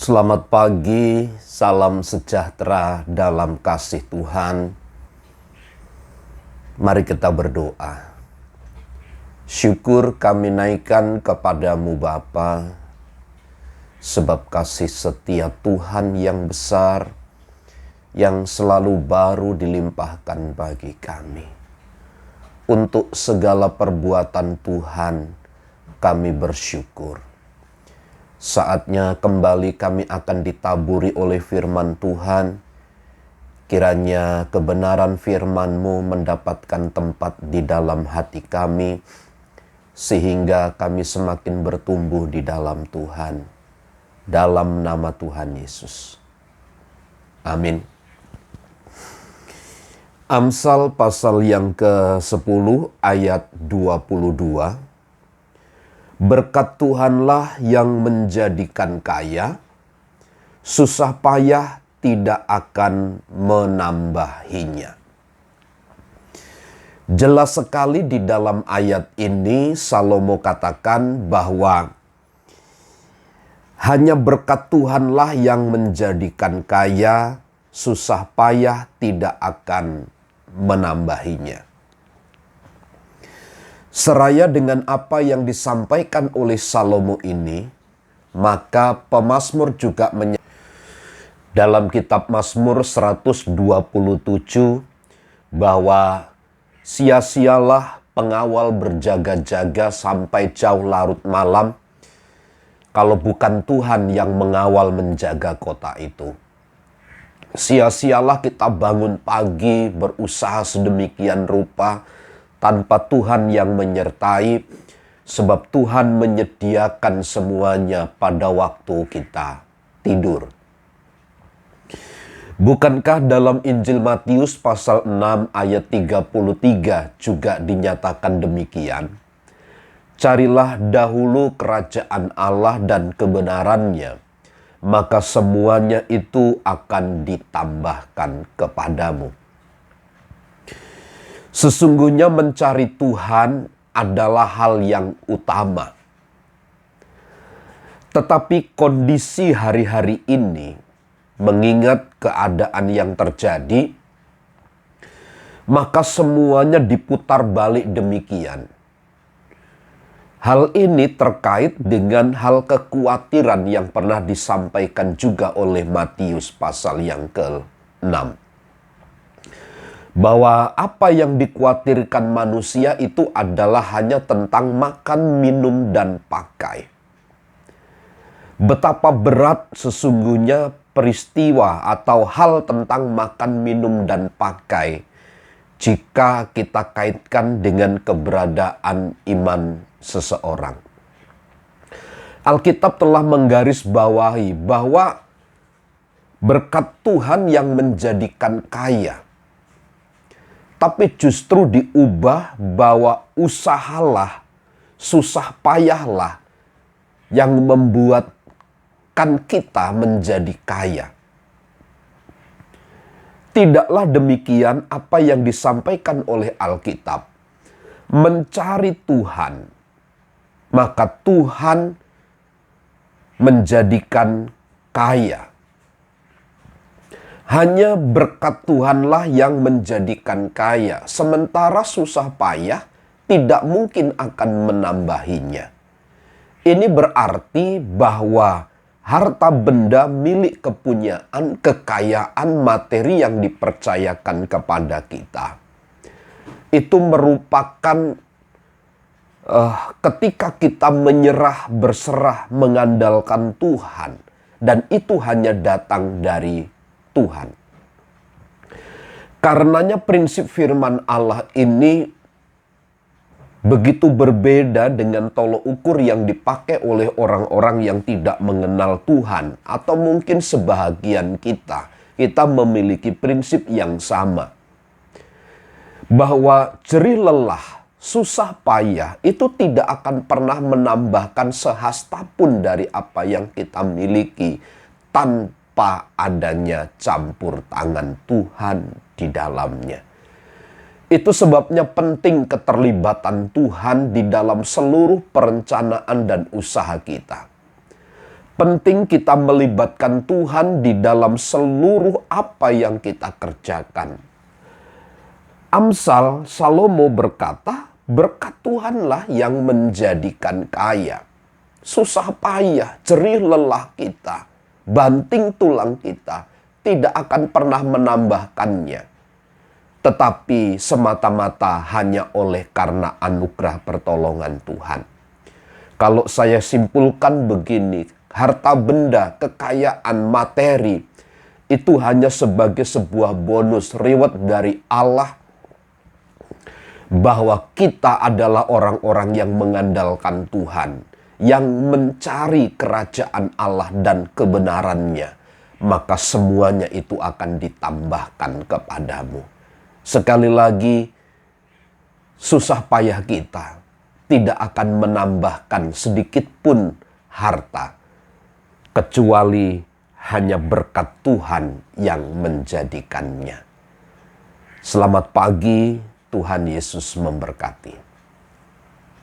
Selamat pagi, salam sejahtera dalam kasih Tuhan. Mari kita berdoa. Syukur kami naikkan kepadamu Bapa, sebab kasih setia Tuhan yang besar, yang selalu baru dilimpahkan bagi kami. Untuk segala perbuatan Tuhan, kami bersyukur. Saatnya kembali kami akan ditaburi oleh firman Tuhan. Kiranya kebenaran firman-Mu mendapatkan tempat di dalam hati kami, sehingga kami semakin bertumbuh di dalam Tuhan. Dalam nama Tuhan Yesus. Amin. Amsal pasal yang ke-10 ayat 22. Berkat Tuhanlah yang menjadikan kaya, susah payah tidak akan menambahinya. Jelas sekali di dalam ayat ini Salomo katakan bahwa hanya berkat Tuhanlah yang menjadikan kaya, susah payah tidak akan menambahinya. Seraya dengan apa yang disampaikan oleh Salomo ini, maka pemazmur juga dalam kitab Mazmur 127 bahwa sia-sialah pengawal berjaga-jaga sampai jauh larut malam kalau bukan Tuhan yang mengawal menjaga kota itu. Sia-sialah kita bangun pagi berusaha sedemikian rupa tanpa Tuhan yang menyertai, sebab Tuhan menyediakan semuanya pada waktu kita tidur. Bukankah dalam Injil Matius pasal 6 ayat 33 juga dinyatakan demikian? Carilah dahulu kerajaan Allah dan kebenarannya, maka semuanya itu akan ditambahkan kepadamu. Sesungguhnya mencari Tuhan adalah hal yang utama. Tetapi kondisi hari-hari ini, mengingat keadaan yang terjadi, maka semuanya diputar balik demikian. Hal ini terkait dengan hal kekhawatiran yang pernah disampaikan juga oleh Matius pasal yang ke-6. Bahwa apa yang dikhawatirkan manusia itu adalah hanya tentang makan, minum, dan pakai. Betapa berat sesungguhnya peristiwa atau hal tentang makan, minum, dan pakai jika kita kaitkan dengan keberadaan iman seseorang. Alkitab telah menggarisbawahi bahwa berkat Tuhan yang menjadikan kaya, tapi justru diubah bahwa usahalah, susah payahlah yang membuatkan kita menjadi kaya. Tidaklah demikian apa yang disampaikan oleh Alkitab. Mencari Tuhan, maka Tuhan menjadikan kaya. Hanya berkat Tuhanlah yang menjadikan kaya, sementara susah payah tidak mungkin akan menambahinya. Ini berarti bahwa harta benda milik kepunyaan, kekayaan materi yang dipercayakan kepada kita, itu merupakan ketika kita menyerah, berserah, mengandalkan Tuhan, dan itu hanya datang dari Tuhan. Karenanya prinsip firman Allah ini begitu berbeda dengan tolok ukur yang dipakai oleh orang-orang yang tidak mengenal Tuhan, atau mungkin sebahagian kita memiliki prinsip yang sama. Bahwa jerih lelah, susah payah itu tidak akan pernah menambahkan sehasta pun dari apa yang kita miliki tanpa adanya campur tangan Tuhan di dalamnya. Itu sebabnya penting keterlibatan Tuhan di dalam seluruh perencanaan dan usaha kita. Penting kita melibatkan Tuhan di dalam seluruh apa yang kita kerjakan. Amsal Salomo berkata, berkat Tuhanlah yang menjadikan kaya. Susah payah, jerih lelah kita, banting tulang kita, tidak akan pernah menambahkannya. Tetapi semata-mata hanya oleh karena anugerah pertolongan Tuhan. Kalau saya simpulkan begini, harta benda, kekayaan, materi, itu hanya sebagai sebuah bonus, reward dari Allah, bahwa kita adalah orang-orang yang mengandalkan Tuhan, yang mencari kerajaan Allah dan kebenarannya, maka semuanya itu akan ditambahkan kepadamu. Sekali lagi, susah payah kita tidak akan menambahkan sedikit pun harta, kecuali hanya berkat Tuhan yang menjadikannya. Selamat pagi, Tuhan Yesus memberkati.